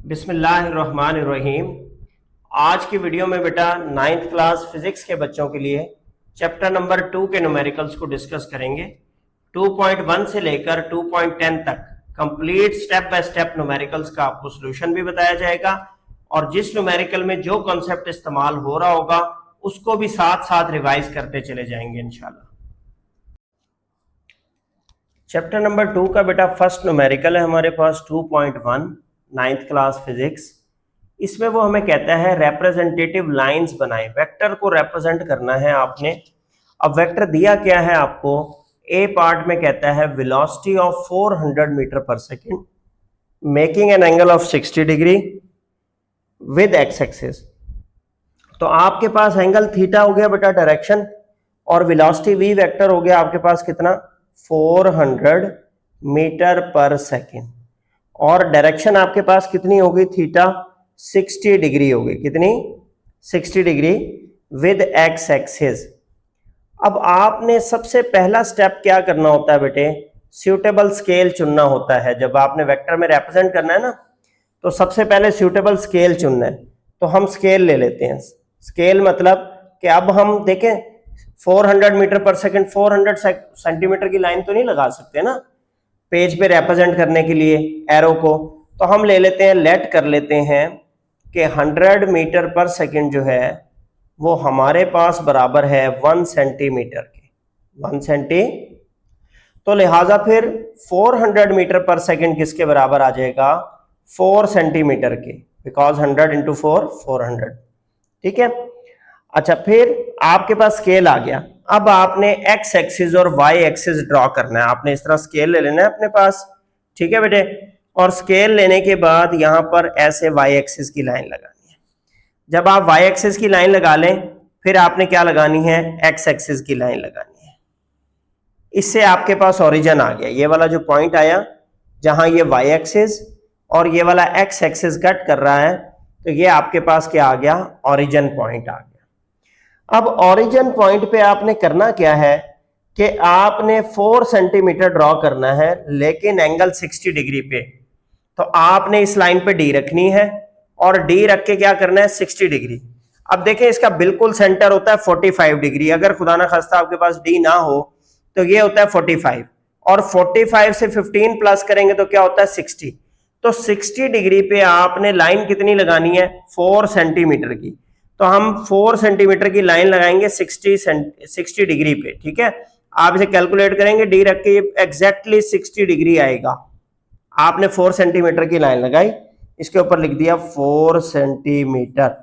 बिस्मिल्लाहिर्रहमानिर्रहीम। आज की वीडियो में बेटा 9th क्लास फिजिक्स के बच्चों के लिए चैप्टर नंबर 2 के न्यूमेरिकल्स को डिस्कस करेंगे। 2.1 से लेकर 2.10 तक complete step by step numericals का आपको सोल्यूशन भी बताया जाएगा और जिस न्यूमेरिकल में जो कॉन्सेप्ट इस्तेमाल हो रहा होगा उसको भी साथ साथ रिवाइज करते चले जाएंगे इंशाल्लाह। चैप्टर नंबर 2 का बेटा फर्स्ट न्यूमेरिकल है हमारे पास 2.1 9th क्लास फिजिक्स। इसमें वो हमें कहता है रिप्रेजेंटेटिव लाइंस बनाएं, वेक्टर को रिप्रेजेंट करना है आपने। अब वेक्टर दिया क्या है आपको, ए पार्ट में कहता है velocity of 400 metre per second making an angle of 60 degree with x axis. तो आपके पास एंगल थीटा हो गया बेटा डायरेक्शन, और वेलोसिटी वी वेक्टर हो गया आपके पास कितना 400 मीटर पर सेकेंड, और डायरेक्शन आपके पास कितनी होगी थीटा 60 डिग्री होगी। कितनी 60 डिग्री विद एक्स एक्सिस। अब आपने सबसे पहला स्टेप क्या करना होता है बेटे, सूटेबल स्केल चुनना होता है। जब आपने वेक्टर में रिप्रेजेंट करना है ना, तो सबसे पहले सूटेबल स्केल चुनना है। तो हम स्केल ले लेते हैं। स्केल मतलब कि अब हम देखें 400 मीटर पर सेकेंड 400 सेंटीमीटर की लाइन तो नहीं लगा सकते ना पेज पे रिप्रेजेंट करने के लिए एरो को। तो हम ले लेते हैं, लेट कर लेते हैं कि 100 मीटर पर सेकेंड जो है वो हमारे पास बराबर है 1 सेंटीमीटर के 1 सेंटी। तो लिहाजा फिर 400 मीटर पर सेकेंड किसके बराबर आ जाएगा 4 सेंटीमीटर के, बिकॉज 100 इंटू 4 400। ठीक है। अच्छा, फिर आपके पास स्केल आ गया। अब आपने एक्स एक्सिस और वाई एक्सिस ड्रॉ करना है। आपने इस तरह स्केल ले लेना है अपने पास, ठीक है बेटे। और स्केल लेने के बाद यहां पर ऐसे वाई एक्सिस की लाइन लगानी है। जब आप वाई एक्सिस की लाइन लगा लें, फिर आपने क्या लगानी है, एक्स एक्सिस की लाइन लगानी है। इससे आपके पास ओरिजिन आ गया, ये वाला जो पॉइंट आया जहां ये वाई एक्सिस और ये वाला एक्स एक्सिस कट कर रहा है, तो ये आपके पास क्या आ गया, ओरिजिन पॉइंट आ गया। अब ओरिजिन पॉइंट पे आपने करना क्या है कि आपने 4 सेंटीमीटर ड्रॉ करना है, लेकिन एंगल 60 डिग्री पे। तो आपने इस लाइन पे डी रखनी है और डी रख के क्या करना है 60 डिग्री। अब देखें इसका बिल्कुल सेंटर होता है 45 डिग्री। अगर खुदा ना खास्ता आपके पास डी ना हो तो ये होता है 45, और 45 से 15 प्लस करेंगे तो क्या होता है 60। तो 60 डिग्री पे आपने लाइन कितनी लगानी है 4 सेंटीमीटर की। तो हम 4 सेंटीमीटर की लाइन लगाएंगे 60 डिग्री पे। ठीक है, आप इसे कैलकुलेट करेंगे, डी रख के एग्जैक्टली 60 डिग्री आएगा। आपने 4 सेंटीमीटर की लाइन लगाई, इसके ऊपर लिख दिया 4 सेंटीमीटर,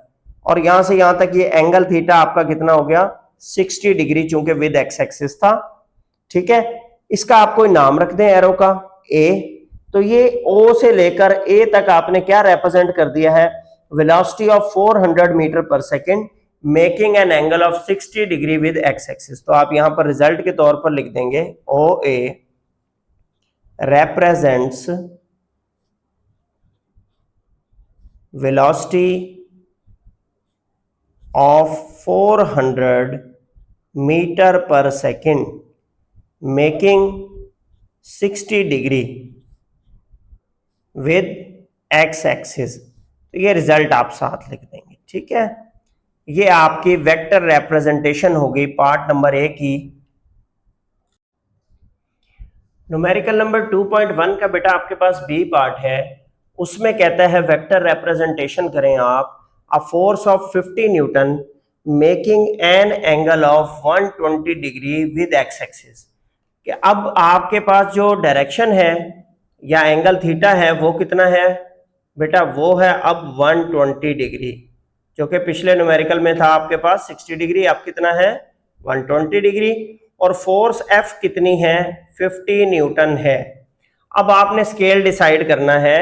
और यहां से यहां तक ये एंगल थीटा आपका कितना हो गया 60 डिग्री, चूंकि विद एक्स एक्सिस था। ठीक है, इसका आप कोई नाम रख दें एरो का ए। तो ये ओ से लेकर ए तक आपने क्या रिप्रेजेंट कर दिया है, velocity of 400 metre per second making an angle of 60 degree with x axis. तो आप यहां पर रिजल्ट के तौर पर लिख देंगे ओ ए represents velocity of 400 meter per second making 60 degree with x axis। तो ये रिजल्ट आप साथ लिख देंगे। ठीक है, ये आपकी वेक्टर रिप्रेजेंटेशन होगी पार्ट नंबर ए की। न्यूमेरिकल नंबर 2.1 का बेटा आपके पास बी पार्ट है, उसमें कहता है वेक्टर रिप्रेजेंटेशन करें आप a force of 50 Newton making an angle of 120 degree with x axis. कि अब आपके पास जो डायरेक्शन है या एंगल थीटा है वो कितना है बेटा, वो है अब 120 डिग्री, जो कि पिछले न्यूमेरिकल में था आपके पास 60 डिग्री, अब कितना है 120 डिग्री। और फोर्स एफ कितनी है 50 न्यूटन है। अब आपने स्केल डिसाइड करना है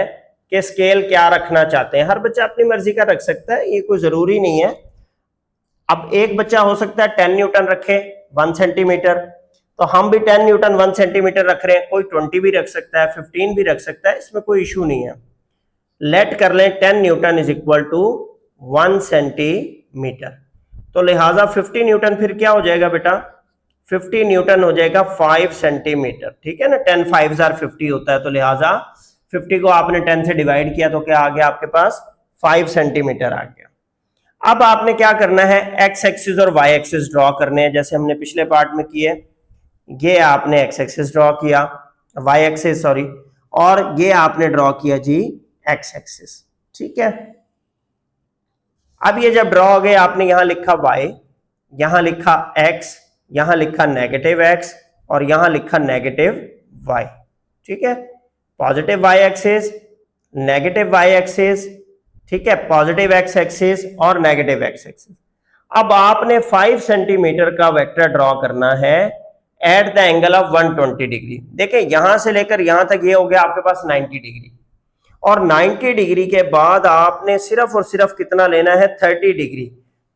कि स्केल क्या रखना चाहते हैं। हर बच्चा अपनी मर्जी का रख सकता है, ये कोई जरूरी नहीं है। अब एक बच्चा हो सकता है 10 न्यूटन रखे 1 सेंटीमीटर, तो हम भी 10 न्यूटन 1 सेंटीमीटर रख रहे हैं। कोई 20 भी रख सकता है, 15 भी रख सकता है, इसमें कोई इशू नहीं है। लेट कर लें 10 newton is equal to 1 centimetre. तो लिहाजा 50 न्यूटन फिर क्या हो जाएगा बेटा, 50 न्यूटन हो जाएगा 5 सेंटीमीटर। ठीक है ना, 10 5 50 होता है, तो लिहाजा 50 को आपने 10 से डिवाइड किया तो क्या आ गया आपके पास 5 सेंटीमीटर आ गया। अब आपने क्या करना है, एक्स एक्सिस और वाई एक्सिस ड्रॉ करने हैं जैसे हमने पिछले पार्ट में किए। ये आपने एक्स एक्सिस ड्रॉ किया, वाई एक्सिस सॉरी, और ये आपने ड्रॉ किया जी एक्स एक्सिस, ठीक है। अब ये जब ड्रॉ हो गए, आपने यहां लिखा y, यहां लिखा x, यहां लिखा नेगेटिव x और यहां लिखा नेगेटिव y, ठीक है। Positive y axis, negative y axis, ठीक है, पॉजिटिव x एक्सिस और नेगेटिव x एक्सिस। अब आपने 5 सेंटीमीटर का वेक्टर ड्रॉ करना है at the angle of 120 degree. देखिए यहां से लेकर यहां तक ये हो गया आपके पास 90 डिग्री, और 90 डिग्री के बाद आपने सिर्फ और सिर्फ कितना लेना है 30 डिग्री।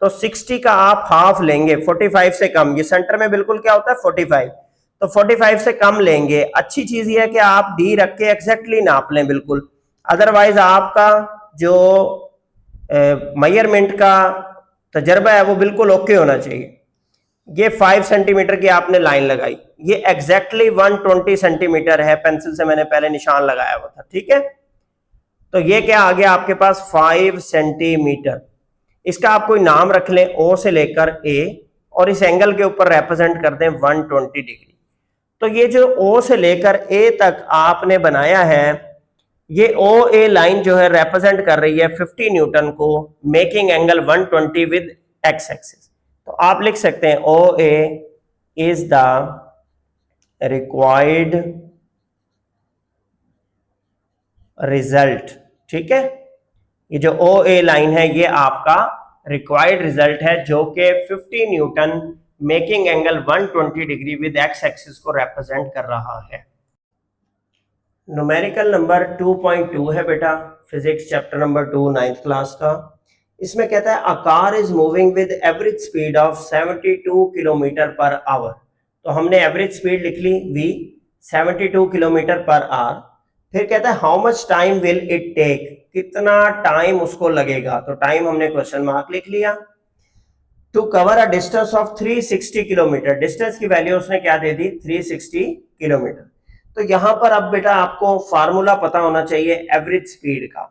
तो 60 का आप हाफ लेंगे, 45 से कम। ये सेंटर में बिल्कुल क्या होता है 45, तो 45 से कम लेंगे। अच्छी चीज ये है कि आप डी रख के एग्जैक्टली नाप लें बिल्कुल, अदरवाइज आपका जो मेजरमेंट का तजर्बा है वो बिल्कुल ओके होना चाहिए। ये 5 सेंटीमीटर की आपने लाइन लगाई, ये एग्जैक्टली 120 सेंटीमीटर है, पेंसिल से मैंने पहले निशान लगाया हुआ था, ठीक है। तो ये क्या आ गया आपके पास 5 सेंटीमीटर। इसका आप कोई नाम रख लें, ओ से लेकर ए, और इस एंगल के ऊपर रिप्रेजेंट कर दें 120 डिग्री। तो ये जो ओ से लेकर ए तक आपने बनाया है, ये ओ ए लाइन जो है रिप्रेजेंट कर रही है 50 न्यूटन को, making angle 120 with x axis. तो आप लिख सकते हैं ओ ए इज द रिक्वायर्ड रिजल्ट, ठीक है। ये जो ओ ए लाइन है ये आपका रिक्वायर्ड रिजल्ट है, जो कि 50 Newton making angle 120 degree with x axis को रिप्रेजेंट कर रहा है। न्यूमेरिकल नंबर 2.2 है बेटा, physics chapter number 2 9th class का। इसमें कहता है a car is moving with average speed of 72 kilometre per hour. तो हमने एवरेज स्पीड लिख ली v, 72 किलोमीटर पर आवर। फिर कहता है how much time will it take, कितना टाइम उसको लगेगा। तो टाइम हमने क्वेश्चन मार्क लिख लिया। To cover a distance of 360 kilometre, distance की वैल्यू उसने क्या दे दी 360 किलोमीटर। तो यहां पर अब बेटा आपको फार्मूला पता होना चाहिए एवरेज स्पीड का,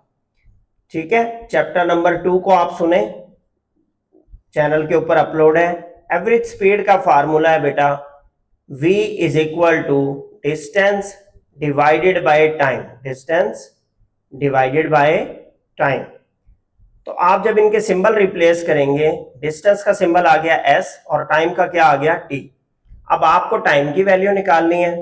ठीक है। चैप्टर नंबर 2 को आप सुने, चैनल के ऊपर अपलोड है। एवरेज स्पीड का फार्मूला है बेटा v is equal to distance divided by time, distance divided by time. तो आप जब इनके सिंबल रिप्लेस करेंगे, डिस्टेंस का सिंबल आ गया s और टाइम का क्या आ गया t। अब आपको टाइम की वैल्यू निकालनी है,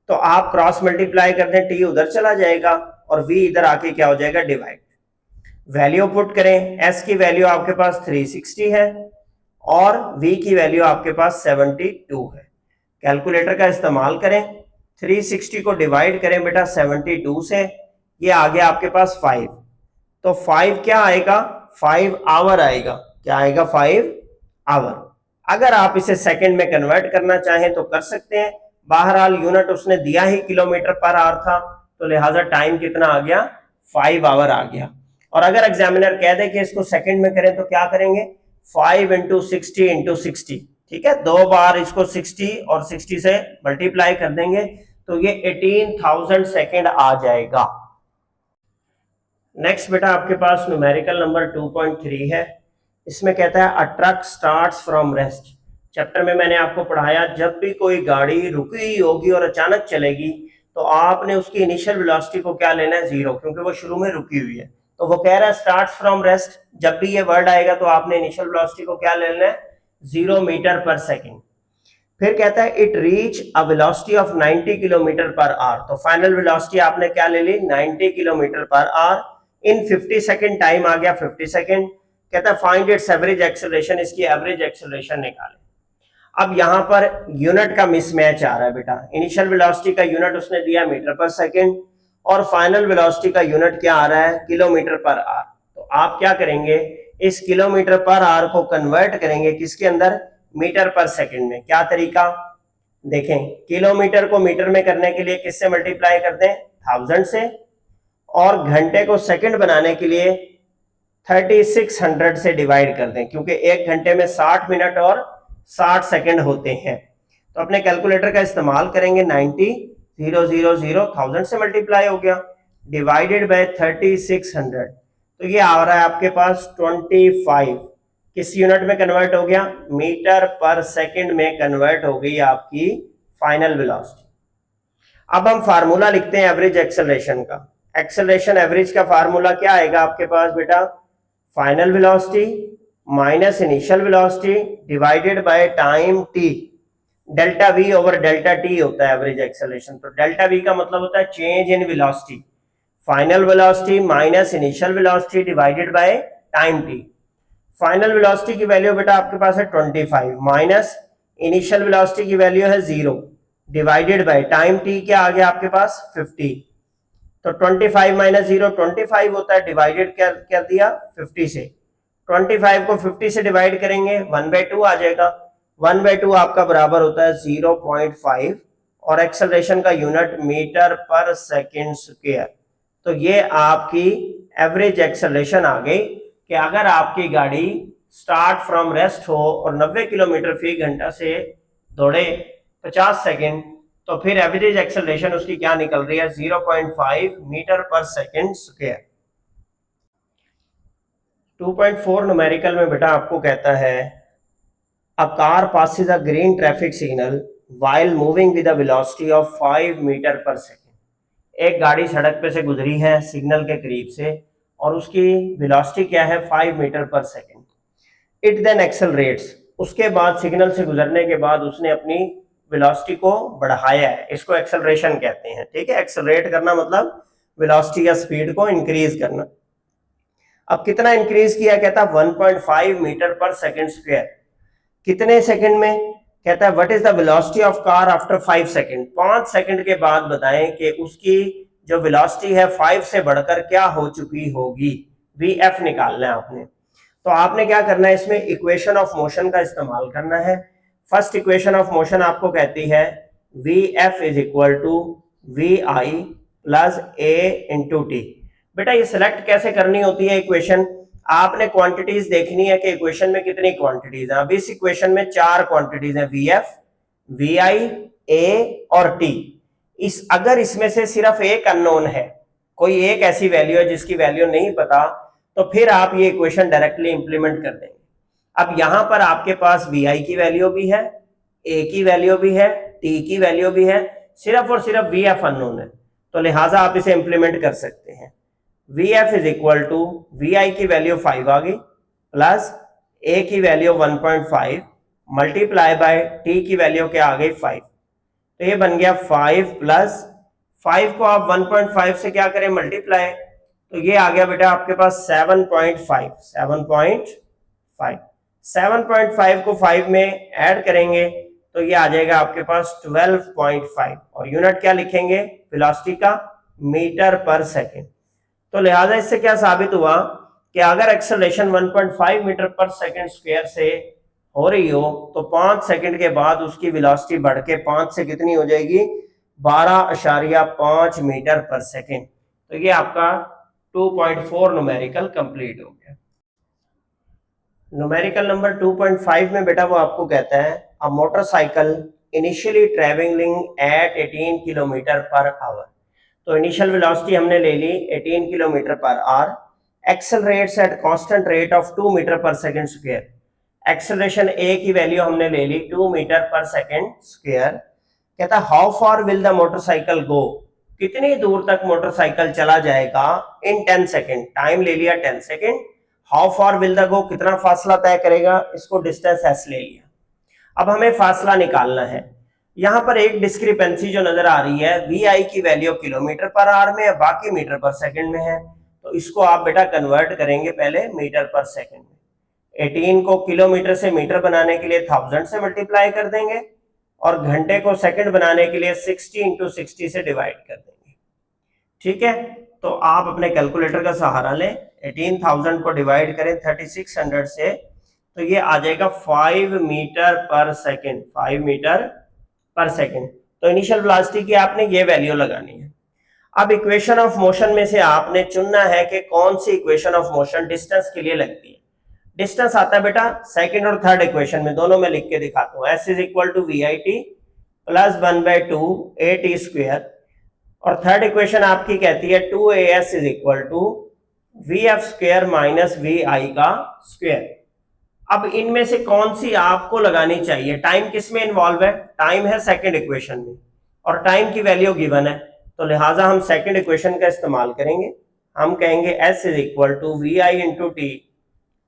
तो आप क्रॉस मल्टीप्लाई कर दें, t उधर चला जाएगा और v इधर आके क्या हो जाएगा डिवाइड। वैल्यू पुट करें, s की वैल्यू आपके पास 360 है और v की वैल्यू आपके पास 72 है। कैलकुलेटर का इस्तेमाल करें, 360 को डिवाइड करें बेटा 72 से, ये आ गया आपके पास 5। तो 5 क्या आएगा 5 आवर आएगा, क्या आएगा 5 आवर। अगर आप इसे सेकंड में कन्वर्ट करना चाहें तो कर सकते हैं, बहरहाल यूनिट उसने दिया ही किलोमीटर पर आवर था, तो लिहाजा टाइम कितना आ गया 5 आवर आ गया। और अगर एग्जामिनर कह दे कि इसको सेकंड में करें तो क्या करेंगे 5 इंटू 60 इंटू 60, ठीक है, 2 बार इसको 60 और 60 से मल्टीप्लाई कर देंगे तो ये 18,000 सेकेंड आ जाएगा। नेक्स्ट बेटा आपके पास न्यूमेरिकल नंबर 2.3 है। इसमें कहता है a truck starts from rest. Chapter में मैंने आपको पढ़ाया जब भी कोई गाड़ी रुकी होगी और अचानक चलेगी तो आपने उसकी इनिशियल वेलोसिटी को क्या लेना है 0, क्योंकि वो शुरू में रुकी हुई है। तो वो कह रहा है स्टार्ट्स फ्रॉम रेस्ट, जब भी ये वर्ड आएगा तो आपने इनिशियल वेलोसिटी को क्या लेना है 0 मीटर पर सेकेंड। फिर कहता है it reach a velocity of 90 kilometre per hour. तो फाइनल वेलोसिटी आपने क्या ले ली 90 kilometre per our in 50 second, time आ गया 50 सेकेंड। कहता है फाइंड इट्स एवरेज एक्सेलरेशन, इसकी एवरेज एक्सेलरेशन निकालें। अब यहां पर यूनिट का मिसमैच आ रहा है बेटा, इनिशियल वेलोसिटी का यूनिट उसने दिया मीटर पर सेकेंड और फाइनल वेलोसिटी का यूनिट क्या आ रहा है किलोमीटर पर आवर। तो आप क्या करेंगे इस किलोमीटर पर आवर को कन्वर्ट करेंगे किसके अंदर मीटर पर सेकेंड में। क्या तरीका देखें, किलोमीटर को मीटर में करने के लिए किससे मल्टीप्लाई कर दें 1000 से, और घंटे को सेकंड बनाने के लिए 3600 से डिवाइड कर दें, क्योंकि एक घंटे में 60 मिनट और 60 सेकंड होते हैं। तो अपने कैलकुलेटर का इस्तेमाल करेंगे 90 000 1000 से मल्टीप्लाई हो गया डिवाइडेड बाय 3600, तो ये आ रहा है आपके पास 25। किस यूनिट में कन्वर्ट हो गया? मीटर पर सेकंड में कन्वर्ट हो गई आपकी फाइनल वेलोसिटी। अब हम फार्मूला लिखते हैं एवरेज एक्सेलरेशन का। एक्सेलरेशन एवरेज का फार्मूला क्या आएगा आपके पास बेटा? Final velocity minus initial velocity divided by time T. Delta we over delta T होता है एवरेज एक्सेलरेशन। तो डेल्टा वी का मतलब होता है change in velocity, final velocity minus initial velocity divided by time T. Final velocity की value बेटा आपके पास है 25 माइनस इनिशियल वेलोसिटी की वैल्यू है 0 डिवाइडेड बाय टाइम टी क्या आ गया आपके पास 50। तो 25 माइनस 0 25 होता है, डिवाइडेड कर दिया 50 से। 25 को 50 से डिवाइड करेंगे 1/2 आ जाएगा। 1/2 आपका बराबर होता है 0.5 और एक्सेलरेशन का unit metre per second square. तो ये आपकी एवरेज एक्सेलरेशन आ गई कि अगर आपकी गाड़ी स्टार्ट फ्रॉम रेस्ट हो और 90 किलोमीटर फी घंटा से दौड़े 50 सेकेंड, तो फिर एवरेज एक्सेलरेशन उसकी क्या निकल रही है? 0.5 metre per second square. 2.4 numerical में बेटा आपको कहता है a car passes a green traffic signal while moving with a velocity of 5 metre per second. एक गाड़ी सड़क पे से गुजरी है सिग्नल के करीब से और उसकी वेलोसिटी क्या है? 5 metre per second. It then accelerates, उसके बाद सिग्नल से गुजरने के बाद उसने अपनी वेलोसिटी को बढ़ाया है, इसको एक्सेलरेशन कहते हैं। ठीक है, एक्सेलरेट करना मतलब वेलोसिटी या स्पीड को इंक्रीज करना। अब कितना इंक्रीज किया? कहता 1.5 मीटर पर सेकेंड स्क्वायर। कितने सेकंड में? कहता है what is the velocity of car after 5 second. 5 second के बाद बताएं कि उसकी जो वेलोसिटी है 5 से बढ़कर क्या हो चुकी होगी। वी एफ निकालना है आपने। तो आपने क्या करना है, इसमें इक्वेशन ऑफ मोशन का इस्तेमाल करना है। फर्स्ट इक्वेशन ऑफ मोशन आपको कहती है v f is equal to v i plus a into t. बेटा ये सिलेक्ट कैसे करनी होती है इक्वेशन? आपने क्वांटिटीज देखनी है कि इक्वेशन में कितनी क्वांटिटीज हैं। अब इस इक्वेशन में 4 क्वांटिटीज हैं, वी एफ, वी आई, ए और टी। अगर इसमें से सिर्फ एक अननोन है, कोई एक ऐसी वैल्यू है जिसकी वैल्यू नहीं पता, तो फिर आप ये इक्वेशन डायरेक्टली इंप्लीमेंट कर देंगे। अब यहां पर आपके पास वी आई की वैल्यू भी है, ए की वैल्यू भी है, टी की वैल्यू भी है, सिर्फ और सिर्फ वी एफ अननोन है, तो लिहाजा आप इसे इंप्लीमेंट कर सकते हैं। V f is equal to v i की वैल्यू 5 आ गई प्लस ए की वैल्यू 1.5 मल्टीप्लाई बाय टी की वैल्यू क्या आ गई 5। तो ये बन गया 5 प्लस 5 को आप 1.5 से क्या करें? मल्टीप्लाई। तो ये आ गया बेटा आपके पास 7.5। 7.5 को 5 में ऐड करेंगे तो ये आ जाएगा आपके पास 12.5 और यूनिट क्या लिखेंगे वेलोसिटी का? Metre per second. तो लिहाजा इससे क्या साबित हुआ कि अगर acceleration 1.5 metre per second square से हो रही हो तो 5 सेकंड के बाद उसकी वेलोसिटी बढ़ के 5 से कितनी हो जाएगी? 12.5 मीटर पर सेकेंड। तो ये आपका 2.4 न्यूमेरिकल कंप्लीट हो गया। न्यूमेरिकल नंबर 2.5 में बेटा वो आपको कहता है a motorcycle initially travelling at 18 kilometre per hour. तो इनिशियल वेलोसिटी हमने ले ली 18 kilometre per hour, accelerates at constant rate of 2 metre per second square. Acceleration a की वैल्यू हमने ले ली 2 मीटर पर सेकेंड स्क्वायर। कहता how far will the motorcycle go, कितनी दूर तक मोटरसाइकिल चला जाएगा इन 10 सेकेंड। टाइम ले लिया 10 second, how far will the go कितना फासला तय करेगा, इसको डिस्टेंस एस ले लिया। अब हमें फासला निकालना है। यहां पर एक डिस्क्रिपेंसी जो नजर आ रही है, वी आई की वैल्यू किलोमीटर पर आवर में है, बाकी मीटर पर सेकंड में है। तो इसको आप बेटा कन्वर्ट करेंगे पहले मीटर पर सेकंड में। 18 को किलोमीटर से मीटर बनाने के लिए 1000 से मल्टीप्लाई कर देंगे और घंटे को सेकंड बनाने के लिए 60 इंटू 60 से डिवाइड कर देंगे। ठीक है, तो आप अपने कैलकुलेटर का सहारा लें, 18,000 को डिवाइड करें 3600 से, तो ये आ जाएगा 5 metre per second. 5 metre per second. तो इनिशियल वेलोसिटी की आपने ये वैल्यू लगानी है। अब इक्वेशन ऑफ मोशन में से आपने चुनना है कि कौन सी इक्वेशन ऑफ मोशन डिस्टेंस के लिए लगती है। डिस्टेंस आता है बेटा सेकंड और थर्ड इक्वेशन में, दोनों में लिख के दिखाता हूं। S is equal to v i t plus 1/2 a t square और थर्ड इक्वेशन आपकी कहती है 2as is equal to vf square minus vi का स्क्वायर। अब इनमें से कौन सी आपको लगानी चाहिए? टाइम किस में इन्वॉल्व है? टाइम है सेकंड इक्वेशन में, और टाइम की वैल्यू गिवन है, तो लिहाजा हम सेकंड इक्वेशन का इस्तेमाल करेंगे। हम कहेंगे s is equal to vi into t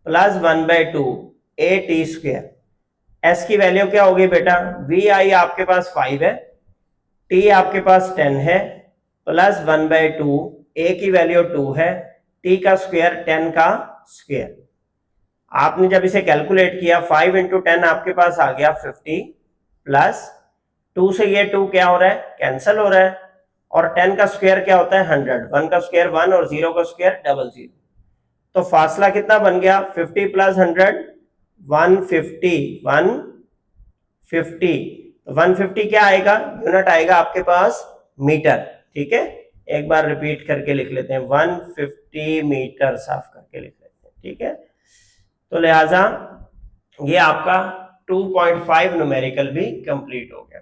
plus 1/2 a t square. s की वैल्यू क्या होगी बेटा? vi आपके पास 5 है, t आपके पास 10 है, प्लस 1/2 a की वैल्यू 2 है, t का स्क्वायर 10 का स्क्वायर। आपने जब इसे कैलकुलेट किया 5 इंटू 10 आपके पास आ गया 50, प्लस 2 से ये 2 क्या हो रहा है? कैंसिल हो रहा है, और 10 का स्क्वायर क्या होता है? 100। 1 का स्क्वायर 1 और 0 का स्क्वायर 00। तो फासला कितना बन गया? 50 प्लस 100 150। 150 150 क्या आएगा? यूनिट आएगा आपके पास मीटर। ठीक है, एक बार रिपीट करके लिख लेते हैं, 150 मीटर साफ करके लिख लेते हैं। ठीक है, तो लिहाजा ये आपका 2.5 न्यूमेरिकल भी कंप्लीट हो गया।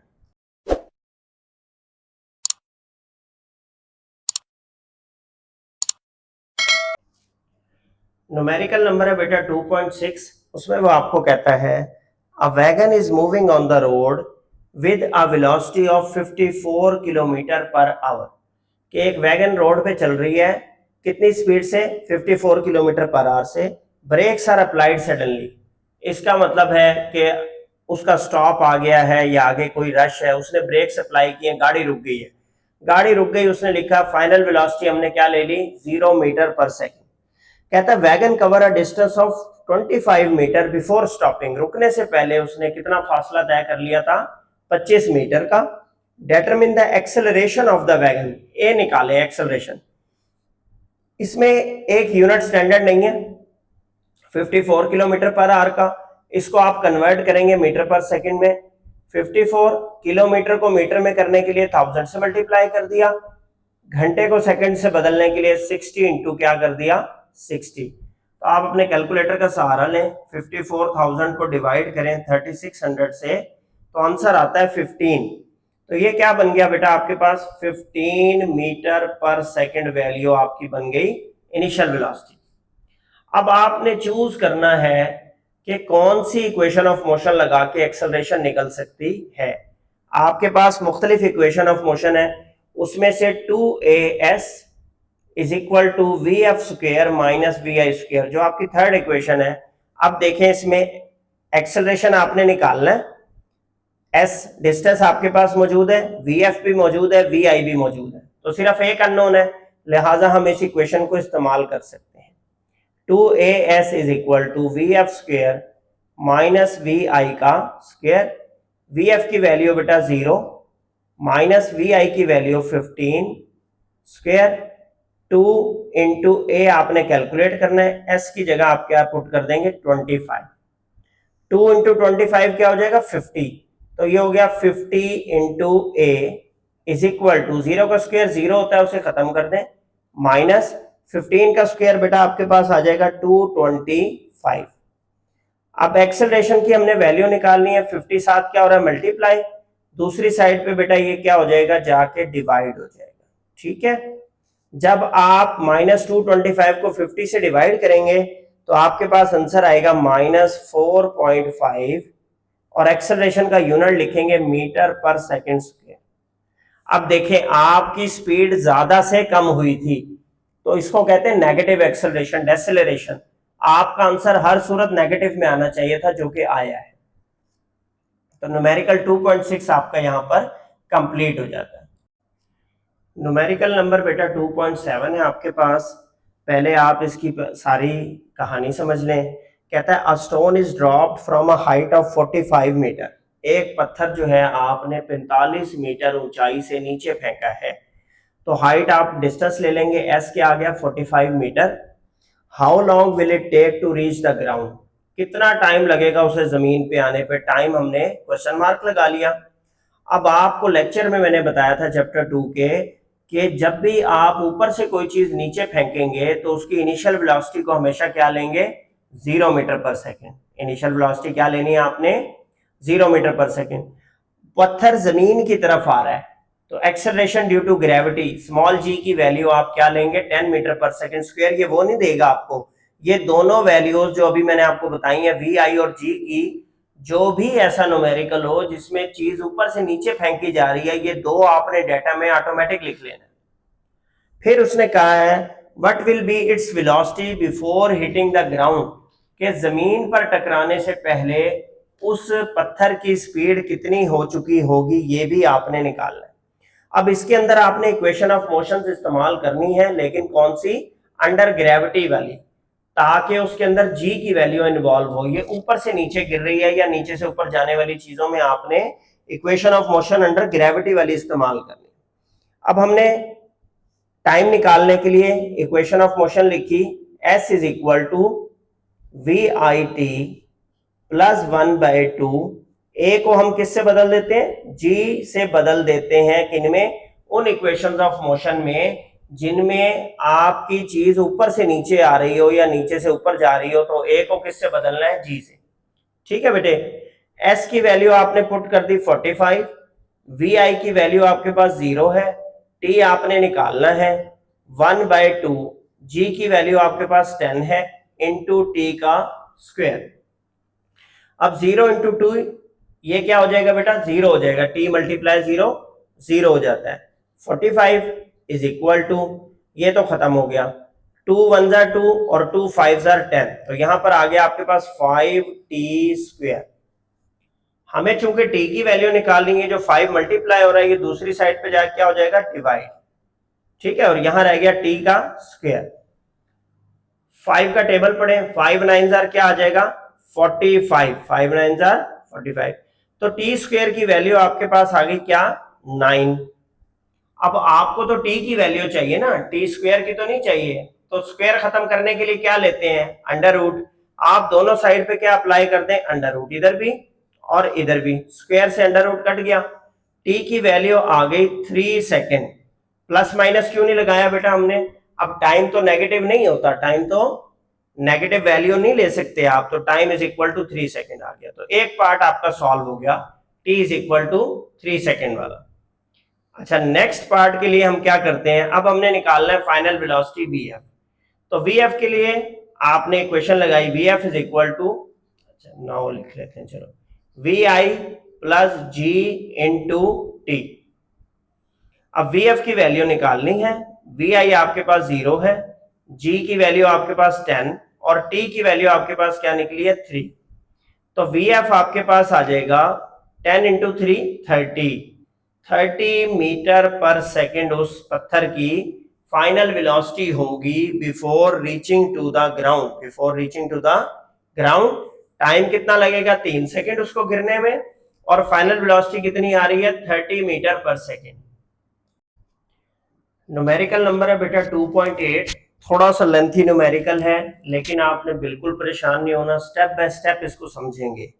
न्यूमेरिकल नंबर है बेटा 2.6। उसमें वो आपको कहता है a wagon is moving on the road with a velocity of 54 kilometre per hour. कि एक वैगन रोड पे चल रही है, कितनी स्पीड से? 54 किलोमीटर पर आवर से। Brakes are applied suddenly. इसका मतलब है कि उसका स्टॉप आ गया है या आगे कोई रश है, उसने ब्रेक्स अप्लाई किए, गाड़ी रुक गई है। गाड़ी रुक गई, उसने लिखा फाइनल वेलोसिटी हमने क्या ले ली? 0 मीटर पर सेकेंड। कहता है wagon cover a distance of 25 metre before stopping. रुकने से पहले उसने कितना फासला तय कर लिया था? 25 मीटर का। Determine the acceleration of the wagon. A निकाले एक्सेलरेशन। इसमें एक यूनिट स्टैंडर्ड नहीं है 54 किलोमीटर पर आवर का, इसको आप कन्वर्ट करेंगे मीटर पर सेकंड में। 54 किलोमीटर को मीटर में करने के लिए 1000 से मल्टीप्लाई कर दिया, घंटे को सेकंड से बदलने के लिए 60 इंटू क्या कर दिया? 60। तो आप अपने कैलकुलेटर का सहारा लें, 54,000 को डिवाइड करें 3600 से, तो आंसर आता है 15। तो ये क्या बन गया बेटा आपके पास? 15 मीटर पर सेकंड वैल्यू आपकी बन गई इनिशियल वेलोसिटी। अब आपने चूज करना है कि कौन सी इक्वेशन ऑफ मोशन लगा के एक्सेलरेशन निकल सकती है। आपके पास मुख्तलिफ इक्वेशन ऑफ मोशन है, उसमें से 2as is equal to v f square minus v i square, जो आपकी थर्ड इक्वेशन है। अब देखें, इसमें एक्सेलरेशन आपने निकालना है। एस डिस्टेंस आपके पास मौजूद है, वी एफ भी मौजूद है, वी आई भी मौजूद है, तो सिर्फ एक अननोन है, लिहाजा हम इस इक्वेशन को इस्तेमाल कर सकते हैं। 2as is equal to v f square minus v i का स्क्वेयर। वी एफ की वैल्यू बेटा 0 माइनस वी आई की वैल्यू 15 स्क्वेयर। 2 इंटू ए आपने कैलकुलेट करना है, एस की जगह आप क्या पुट कर देंगे? 25। 2 इंटू 25 क्या हो जाएगा? 50। तो ये हो गया 50 into a is equal to 0 का स्क्वायर 0 होता है, उसे खत्म कर दें, माइनस 15 का स्क्वायर बेटा आपके पास आ जाएगा 225। अब एक्सेलरेशन की हमने वैल्यू निकालनी है, 50 साथ क्या हो रहा है? मल्टीप्लाई। दूसरी साइड पे बेटा ये क्या हो जाएगा? जाके डिवाइड हो जाएगा। ठीक है, जब आप -225 को 50 से डिवाइड करेंगे तो आपके पास आंसर आएगा -4.5, और एक्सेलरेशन का यूनिट लिखेंगे मीटर पर सेकंड स्क्वायर। अब देखें, आपकी स्पीड ज्यादा से कम हुई थी, तो इसको कहते हैं नेगेटिव एक्सेलरेशन, डेसेलरेशन। आपका आंसर हर सूरत नेगेटिव में आना चाहिए था, जो कि आया है। तो न्यूमेरिकल 2.6 आपका यहां पर कंप्लीट हो जाता है। न्यूमेरिकल नंबर बेटा 2.7 है आपके पास। पहले आप इसकी सारी कहानी समझ लें। कहता है a stone is dropped from a height of 45 metre. एक पत्थर जो है आपने 45 मीटर ऊंचाई से नीचे फेंका है, तो हाइट आप डिस्टेंस ले लेंगे, एस क्या आ गया? 45 metre. How long will it take to reach the ground? कितना टाइम लगेगा उसे जमीन पे आने पे? टाइम हमने क्वेश्चन मार्क लगा लिया। अब आपको लेक्चर में मैंने बताया था चैप्टर 2 के कि जब भी आप ऊपर से कोई चीज नीचे फेंकेंगे तो उसकी इनिशियल वेलोसिटी को हमेशा क्या लेंगे? 0 metre per second. Initial velocity क्या लेनी है आपने? 0 मीटर पर सेकेंड। पत्थर जमीन की तरफ आ रहा है, तो acceleration due to gravity small g की वैल्यू आप क्या लेंगे 10 मीटर पर सेकंड स्क्वायर। ये वो नहीं देगा आपको, ये दोनों वैल्यूज जो अभी मैंने आपको बताई है वी आई और जी की, जो भी ऐसा न्यूमेरिकल हो जिसमें चीज ऊपर से नीचे फेंकी जा रही है, ये दो आपने डाटा में ऑटोमेटिक लिख लेना। फिर उसने कहा है what will be its velocity before hitting the ground, के जमीन पर टकराने से पहले उस पत्थर की स्पीड कितनी हो चुकी होगी, ये भी आपने निकालना है। अब इसके अंदर आपने इक्वेशन ऑफ मोशन इस्तेमाल करनी है, लेकिन कौन सी, अंडर ग्रेविटी वाली, ताकि उसके अंदर जी की वैल्यू इन्वॉल्व हो। ये ऊपर से नीचे गिर रही है या नीचे से ऊपर जाने वाली चीजों में आपने equation of motion under gravity वाली इस्तेमाल करनी। अब हमने टाइम निकालने के लिए इक्वेशन ऑफ मोशन लिखी, s is equal to v i t plus 1/2। A को हम किससे बदल देते हैं, जी से बदल देते हैं, किनमें, उन इक्वेशंस ऑफ मोशन में जिनमें आपकी चीज ऊपर से नीचे आ रही हो या नीचे से ऊपर जा रही हो। तो ए को किससे बदलना है, जी से। ठीक है बेटे, एस की वैल्यू आपने पुट कर दी 45, वी आई की वैल्यू आपके पास 0 है, टी आपने निकालना है 1/2, जी की वैल्यू आपके पास 10 है, इंटू टी का स्क्वायर। अब 0 इंटू 2 ये क्या हो जाएगा बेटा, 0 हो जाएगा, t मल्टीप्लाई 0 0 हो जाता है। 45 इज इक्वल टू, ये तो खत्म हो गया, 2 1 जार 2 और 2 5 जार 10, तो यहां पर आ गया आपके पास 5t स्क्वायर। हमें चूंकि t की वैल्यू निकालनी है, जो 5 मल्टीप्लाई हो रहा है ये दूसरी साइड पे जाके क्या हो जाएगा, डिवाइड। ठीक है, और यहां रह गया t का स्क्वायर। 5 का टेबल पढ़े, 5 9 जार क्या आ जाएगा 45, 5 9 जार 45, तो टी स्क्वायर की वैल्यू आपके पास आ गई क्या, 9। अब आपको तो टी की वैल्यू चाहिए ना, टी स्क्वायर की तो नहीं चाहिए, तो स्क्वायर खत्म करने के लिए क्या लेते हैं, अंडर रूट। आप दोनों साइड पे क्या अप्लाई करते हैं, अंडर रूट, इधर भी और इधर भी, स्क्वायर से अंडर रूट कट गया, टी की वैल्यू आ गई 3 सेकेंड। प्लस माइनस क्यों नहीं लगाया बेटा हमने, अब टाइम तो नेगेटिव नहीं होता, टाइम तो नेगेटिव वैल्यू नहीं ले सकते आप, तो time is equal to 3 second आ गया, तो एक पार्ट आपका सॉल्व हो गया, t is equal to 3 second वाला। अच्छा, नेक्स्ट पार्ट के लिए हम क्या करते हैं, अब हमने निकालना है फाइनल वेलोसिटी vf। तो vf के लिए आपने इक्वेशन लगाई, vf इज इक्वल टू, अच्छा नाउ लिख लेते हैं, चलो, vi plus g into T. अब vf की वैल्यू निकालनी है, vi आपके पास 0 है, g की वैल्यू आपके पास 10 और t की वैल्यू आपके पास क्या निकली है, 3। तो vf आपके पास आ जाएगा 10 इंटू 3 30 मीटर पर सेकेंड उस पत्थर की फाइनल वेलोसिटी होगी before reaching to the ground, before reaching to the ground. Time कितना लगेगा, 3 सेकेंड उसको गिरने में, और फाइनल वेलोसिटी कितनी आ रही है, 30 metre per second. Numerical number है बेटा 2.8, थोड़ा सा लेंथी न्यूमेरिकल है, लेकिन आपने बिल्कुल परेशान नहीं होना, स्टेप बाय स्टेप इसको समझेंगे।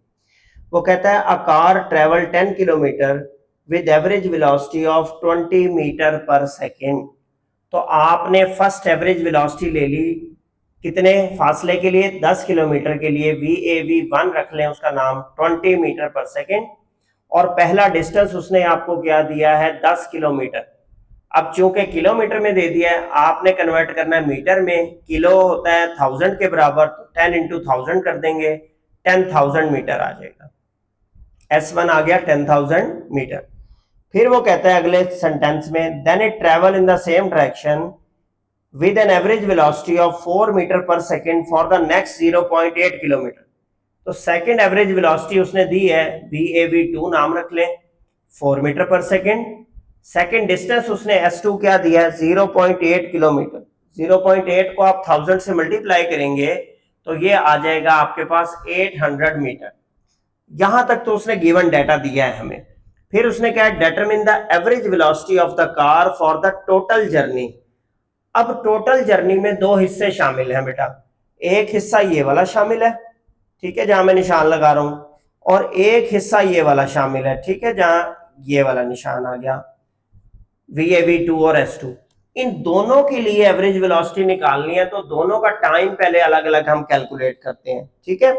वो कहता है a car travel 10 kilometre with average velocity of 20 metre per second. तो आपने फर्स्ट एवरेज वेलोसिटी ले ली, कितने फासले के लिए, 10 किलोमीटर के लिए, VAV1 रख लें उसका नाम, 20 मीटर पर सेकेंड, और पहला डिस्टेंस उसने आपको क्या दिया है, 10 किलोमीटर। अब चूंकि किलोमीटर में दे दिया है, आपने कन्वर्ट करना है मीटर में, किलो होता है 1000 के बराबर, तो 10 इंटू 1000 कर देंगे, 10,000 मीटर आ जाएगा, S1 आ गया 10,000 मीटर। फिर वो कहता है अगले सेंटेंस में, then it travel in the same direction with an average velocity of 4 metre per second for the next 0.8 kilometre. तो सेकेंड एवरेज वेलोसिटी उसने दी है, VAV2 नाम रख लें, 4 metre per second. Second distance उसने S2 क्या दिया है, 0.8 किलोमीटर। 0.8 को आप 1000 से मल्टीप्लाई करेंगे तो ये आ जाएगा आपके पास 800 मीटर। यहां तक तो उसने गिवन डाटा दिया है हमें। फिर उसने क्या है, determine the average velocity of the car for the total journey. अब टोटल जर्नी में दो हिस्से शामिल हैं बेटा, एक हिस्सा ये वाला शामिल है, ठीक है, जहां मैं निशान लगा रहा हूं, और एक हिस्सा ये वाला शामिल है, ठीक है, जहां ये वाला निशान आ गया, VAV2 और S2। इन दोनों के लिए एवरेज वेलोसिटी निकालनी है, तो दोनों का टाइम पहले अलग अलग हम कैलकुलेट करते हैं, ठीक है।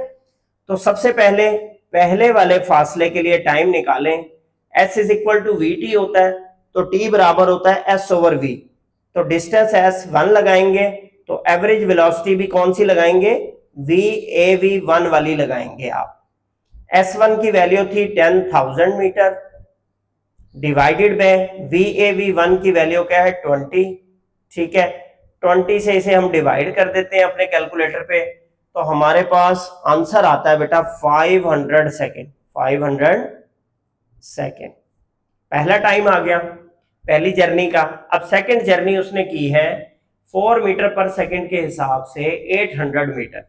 तो सबसे पहले वाले फासले के लिए टाइम निकालें, S is equal to VT होता है, तो टी बराबर होता है एस ओवर वी। तो डिस्टेंस एस 1 लगाएंगे तो एवरेज वेलोसिटी भी कौन सी लगाएंगे, वी ए वी 1 वाली लगाएंगे आप। S1 की वैल्यू थी 10,000 metre divided by v a v 1 की वैल्यू क्या है 20। ठीक है, 20 से इसे हम डिवाइड कर देते हैं अपने कैलकुलेटर पे, तो हमारे पास आंसर आता है बेटा 500 सेकेंड। 500 सेकेंड पहला टाइम आ गया पहली जर्नी का। अब सेकंड जर्नी उसने की है 4 मीटर पर सेकंड के हिसाब से 800 मीटर।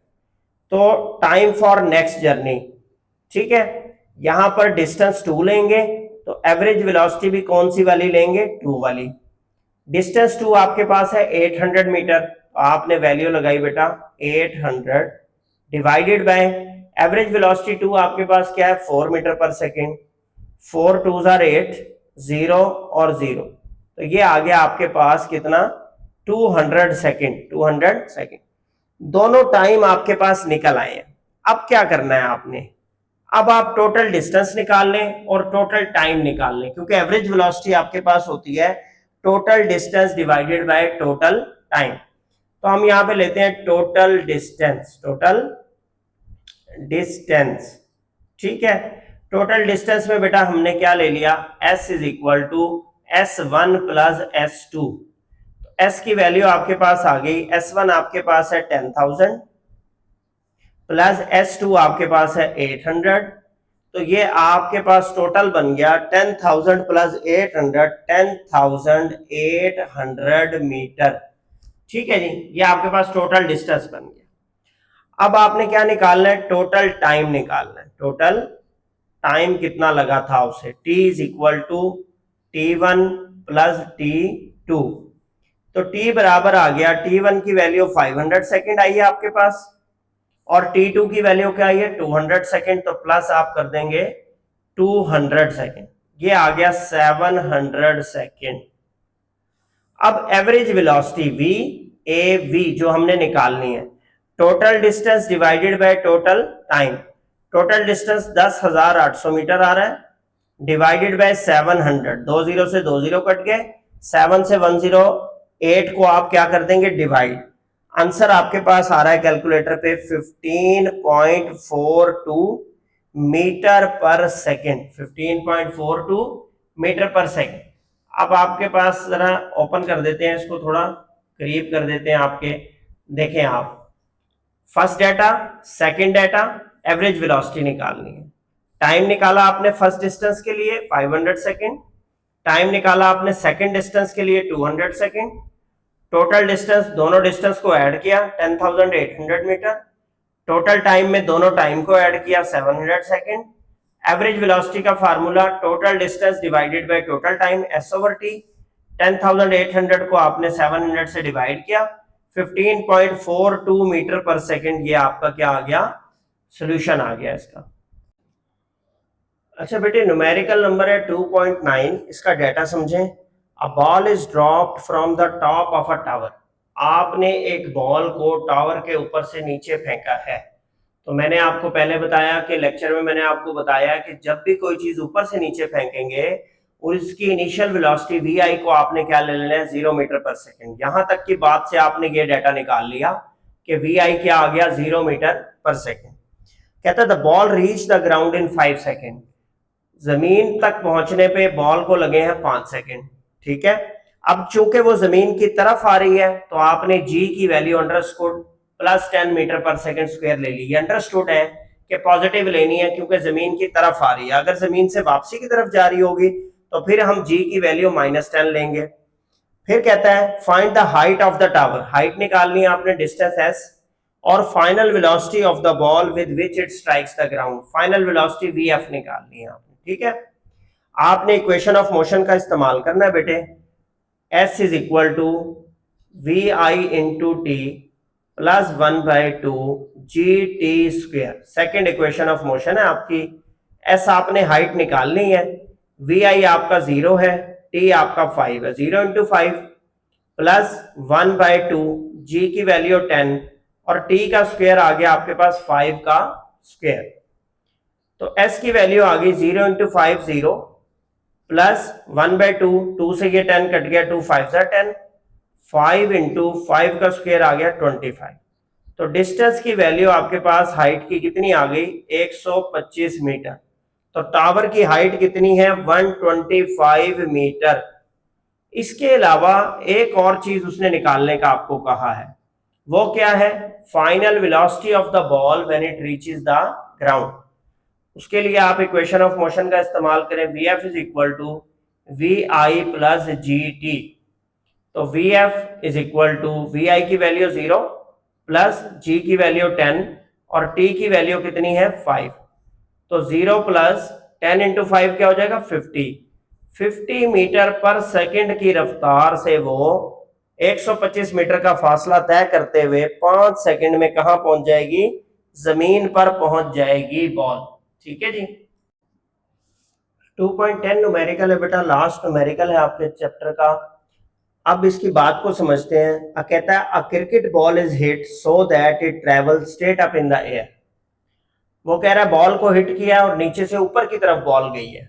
तो टाइम फॉर नेक्स्ट जर्नी, ठीक है, यहां पर डिस्टेंस 2 लेंगे तो एवरेज वेलोसिटी भी कौन सी वाली लेंगे, 2 वाली। डिस्टेंस 2 आपके पास है 800 मीटर, तो आपने वैल्यू लगाई बेटा 800 डिवाइडेड बाय एवरेज वेलोसिटी 2 आपके पास क्या है 4 मीटर पर सेकेंड। 4 2 आर 8, 0 और 0, तो ये आ गया आपके पास कितना 200 सेकेंड। 200 सेकेंड दोनों टाइम आपके पास निकल आए हैं। अब क्या करना है आपने, अब आप टोटल डिस्टेंस निकाल लें और टोटल टाइम निकाल लें, क्योंकि एवरेज वेलोसिटी आपके पास होती है total distance divided by total time. तो हम यहां पे लेते हैं टोटल डिस्टेंस। टोटल डिस्टेंस, ठीक है, टोटल डिस्टेंस में बेटा हमने क्या ले लिया, s is equal to S1 plus S2। S की वैल्यू आपके पास आ गई, S1 आपके पास है 10,000 प्लस S2 आपके पास है 800, तो ये आपके पास टोटल बन गया 10,000 प्लस 800, 10,800 मीटर। ठीक है जी, ये आपके पास टोटल डिस्टेंस बन गया। अब आपने क्या निकालना है, टोटल टाइम निकालना है। टोटल टाइम कितना लगा था उसे, t is equal to T1 plus T2। तो t बराबर आ गया, T1 की वैल्यू 500 सेकेंड आई है आपके पास और T2 की वैल्यू क्या आई है 200 सेकेंड, तो प्लस आप कर देंगे 200 सेकेंड, ये आ गया 700 सेकेंड। अब average velocity v a v जो हमने निकालनी है, total distance divided by total time. Total distance 10,800 metre आ रहा है डिवाइडेड बाय 700, 2 0 से 2 0 कट गए, 7 से 108 को आप क्या कर देंगे डिवाइड। आंसर आपके पास आ रहा है कैलकुलेटर पे 15.42 metre per second. 15.42 metre per second. अब आपके पास जरा ओपन कर देते हैं इसको, थोड़ा करीब कर देते हैं आपके, देखें आप first data second data average velocity निकालनी है। टाइम निकाला आपने फर्स्ट डिस्टेंस के लिए 500 सेकेंड, टाइम निकाला आपने सेकंड डिस्टेंस के लिए 200 सेकेंड, टोटल डिस्टेंस दोनों डिस्टेंस को ऐड किया 10,800 मीटर, टोटल टाइम में दोनों टाइम को ऐड किया 700 सेकेंड। एवरेज वेलोसिटी का formula total distance divided by total time s over t। 10,800 को आपने 700 से डिवाइड किया, 15.42 मीटर पर सेकेंड, ये आपका क्या आ गया, सोल्यूशन आ गया इसका। अच्छा बेटे, न्यूमेरिकल नंबर है 2.9, इसका डाटा समझें। A ball is dropped from the top of a tower. आपने एक बॉल को टावर के ऊपर से नीचे फेंका है। तो मैंने आपको पहले बताया कि लेक्चर में मैंने आपको बताया कि जब भी कोई चीज ऊपर से नीचे फेंकेंगे उसकी इनिशियल वेलोसिटी वी आई को आपने क्या ले लेना है 0 मीटर पर सेकेंड। यहां तक की बात से आपने ये डाटा निकाल लिया कि वी आई क्या आ गया 0 मीटर पर सेकेंड। कहता है the ball reach the ground in 5 second. जमीन तक पहुंचने पे बॉल को लगे हैं 5 सेकेंड। ठीक है, अब चूंकि वो जमीन की तरफ आ रही है तो आपने जी की value understood plus 10 metre per second square ले ली। ये अंडरस्टूड है कि पॉजिटिव लेनी है क्योंकि जमीन की तरफ आ रही है। अगर जमीन से वापसी की तरफ जा रही होगी तो फिर हम जी की वैल्यू -10 लेंगे। फिर कहता है find the height of the tower. Height निकालनी है आपने डिस्टेंस एस और final velocity of the ball with which it strikes the ground. Final velocity V F निकालनी है आपने। ठीक है, आपने इक्वेशन ऑफ मोशन का इस्तेमाल करना है बेटे। S is equal to v i into t plus 1/2 g t square. Second equation of motion है आपकी। S आपने हाइट निकालनी है, वी आई आपका 0 है, टी आपका 5 है, 0 इंटू 5 प्लस 1/2 जी की वैल्यू 10 और टी का स्क्वायर आ गया आपके पास 5 का स्क्वायर। तो S की वैल्यू आ गई 0 इंटू 5 0 प्लस 1/2, 2 से ये 10 कट गया, 2 5 10, 5 इंटू 5 का स्क्वायर आ गया 25। तो डिस्टेंस की वैल्यू आपके पास हाइट की कितनी आ गई, 125 मीटर। तो टावर की हाइट कितनी है, 125 मीटर। इसके अलावा एक और चीज उसने निकालने का आपको कहा है, वो क्या है, final velocity of the ball when it reaches the ground. उसके लिए आप इक्वेशन ऑफ मोशन का इस्तेमाल करें, v f is equal to v i plus g t. तो v f is equal to v i की वैल्यू 0 प्लस जी की value 10 और टी की वैल्यू कितनी है 5। तो 0 प्लस 10 इंटू 5 क्या हो जाएगा 50 मीटर पर सेकंड की रफ्तार से वो 125 मीटर का फासला तय करते हुए 5 सेकंड में कहां पहुंच जाएगी, जमीन पर पहुंच जाएगी बॉल। ठीक है जी। 2.10 न्यूमेरिकल है बेटा, लास्ट न्यूमेरिकल है आपके चैप्टर का। अब इसकी बात को समझते हैं। कहता है a cricket ball is hit so that it travel straight up in the air. वो कह रहा है बॉल को हिट किया और नीचे से ऊपर की तरफ बॉल गई है।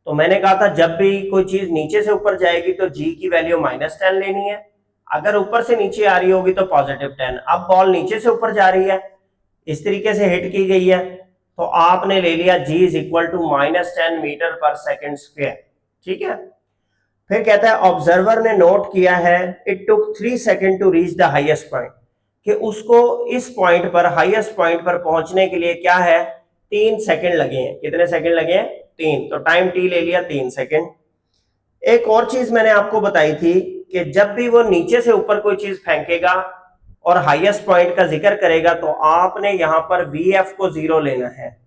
तो मैंने कहा था जब भी कोई चीज नीचे से ऊपर जाएगी तो जी की वैल्यू -10 लेनी है, अगर ऊपर से नीचे आ रही होगी तो +10। अब बॉल नीचे से ऊपर जा रही है, इस तरीके से हिट की गई है, तो आपने ले लिया जी is equal to -10 metre per second square. ठीक है। फिर कहता है ऑब्जर्वर ने नोट किया है it took 3 second to reach the highest point, कि उसको इस पॉइंट पर, हाईएस्ट पॉइंट पर पहुंचने के लिए क्या है, 3 सेकेंड लगे हैं। कितने सेकेंड लगे हैं, 3। तो टाइम टी ले लिया 3 सेकेंड। एक और चीज मैंने आपको बताई थी कि जब भी वो नीचे से ऊपर कोई चीज फेंकेगा और हाईएस्ट पॉइंट का जिक्र करेगा तो आपने यहां पर वी एफ को 0 लेना है,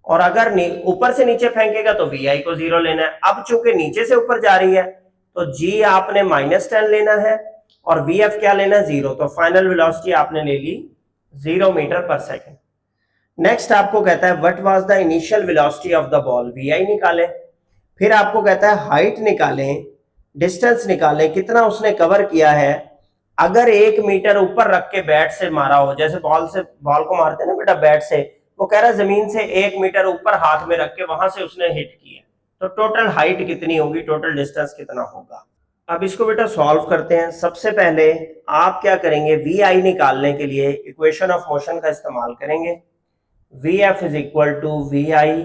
और अगर ऊपर से नीचे फेंकेगा तो वी आई को 0 लेना है। अब चूंकि नीचे से ऊपर जा रही है तो जी आपने -10 लेना है और वी एफ क्या लेना है, 0। तो फाइनल वेलोसिटी आपने ले ली 0 मीटर पर सेकेंड। नेक्स्ट आपको कहता है what was the initial velocity of the ball, v i निकालें। फिर आपको कहता है हाइट निकालें, डिस्टेंस निकालें, कितना उसने कवर किया है। अगर 1 मीटर ऊपर रख के बैट से मारा हो, जैसे बॉल को मारते हैं ना बेटा बैट से, वो कह रहा है जमीन से 1 मीटर ऊपर हाथ में रख के वहां से उसने हिट किया, तो टोटल हाइट कितनी होगी, टोटल डिस्टेंस कितना होगा। अब इसको बेटा सॉल्व करते हैं। सबसे पहले आप क्या करेंगे, वी आई निकालने के लिए इक्वेशन ऑफ मोशन का इस्तेमाल करेंगे। V f is equal to v i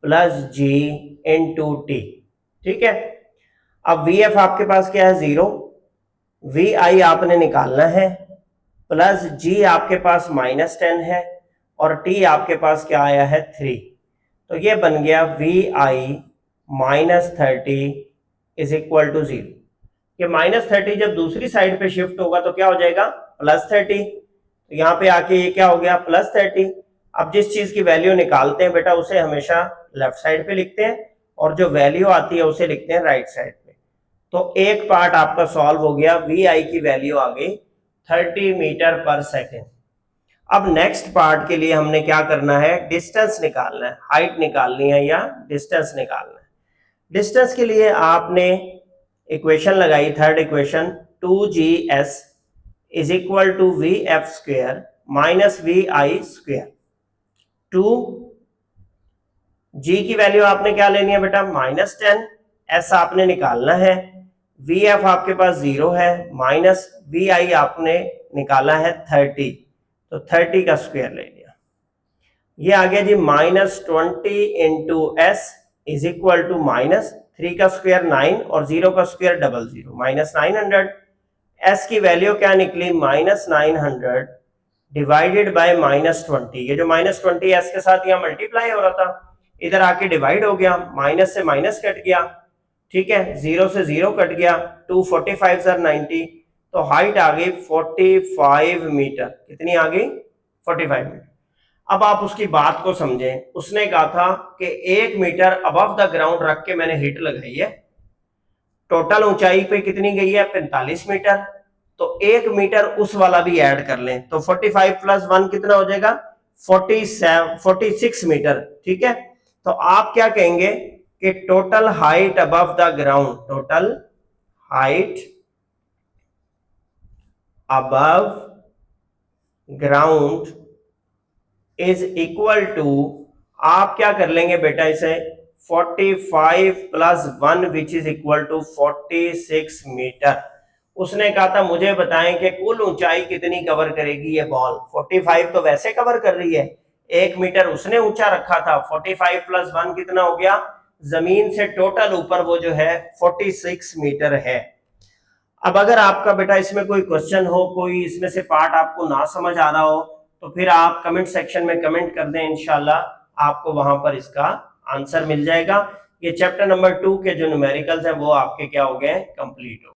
plus g into t. ठीक है। अब वी एफ आपके पास क्या है, 0, वी आई आपने निकालना है, प्लस जी आपके पास -10 है और टी आपके पास क्या आया है 3। तो ये बन गया v i -30 is equal to 0। ये -30 जब दूसरी साइड पे शिफ्ट होगा तो क्या हो जाएगा, +30। तो यहाँ पे आके ये क्या हो गया, +30। अब जिस चीज की वैल्यू निकालते हैं बेटा उसे हमेशा लेफ्ट साइड पे लिखते हैं और जो वैल्यू आती है उसे लिखते हैं राइट साइड पे। तो एक पार्ट आपका सॉल्व हो गया, वी आई की वैल्यू आ गई 30 मीटर पर सेकेंड। अब नेक्स्ट पार्ट के लिए हमने क्या करना है, डिस्टेंस निकालना है, हाइट निकालनी है या डिस्टेंस निकालना है। डिस्टेंस के लिए आपने इक्वेशन लगाई, third equation, 2GS is equal to v f square minus v i square. 2G की वैल्यू आपने क्या लेनी है बेटा, -10, S आपने निकालना है, वी एफ आपके पास 0 है, माइनस वी आई आपने निकाला है 30, तो 30 का स्क्वायर ले लिया। ये आ गया जी -20 into S is equal to -3 का स्क्वायर 9 और 0 का स्क्वायर 00, -900। एस की वैल्यू क्या निकली, -900 डिवाइडेड बाय -20। ये जो -20 एस के साथ यहाँ मल्टीप्लाई हो रहा था, इधर आके डिवाइड हो गया, माइनस से माइनस कट गया। ठीक है, 0 से 0 कट गया, 245 सर 90। तो हाइट आ गई 45 मीटर। कितनी आ गई, 45 मीटर। अब आप उसकी बात को समझें। उसने कहा था कि 1 मीटर अबव द ग्राउंड रख के मैंने हिट लगाई है, टोटल ऊंचाई पे कितनी गई है, 45 मीटर। तो 1 मीटर उस वाला भी ऐड कर लें तो 45 प्लस 1 कितना हो जाएगा, 46 मीटर। ठीक है। तो आप क्या कहेंगे कि total height above the ground, total height above ground is equal to, आप क्या कर लेंगे बेटा इसे 45 plus 1 which is equal to 46 metre. उसने कहा था मुझे बताएं कि कुल ऊंचाई कितनी कवर करेगी ये बॉल। 45 तो वैसे कवर कर रही है, 1 मीटर उसने ऊंचा रखा था, 45 प्लस 1 कितना हो गया, जमीन से टोटल ऊपर वो जो है 46 मीटर है। अब अगर आपका बेटा इसमें कोई क्वेश्चन हो, कोई इसमें से पार्ट आपको ना समझ आ रहा हो, तो फिर आप कमेंट सेक्शन में कमेंट कर दें, इंशाल्लाह आपको वहां पर इसका आंसर मिल जाएगा। ये चैप्टर नंबर 2 के जो न्यूमेरिकल्स हैं वो आपके क्या हो गए, कंप्लीट हो।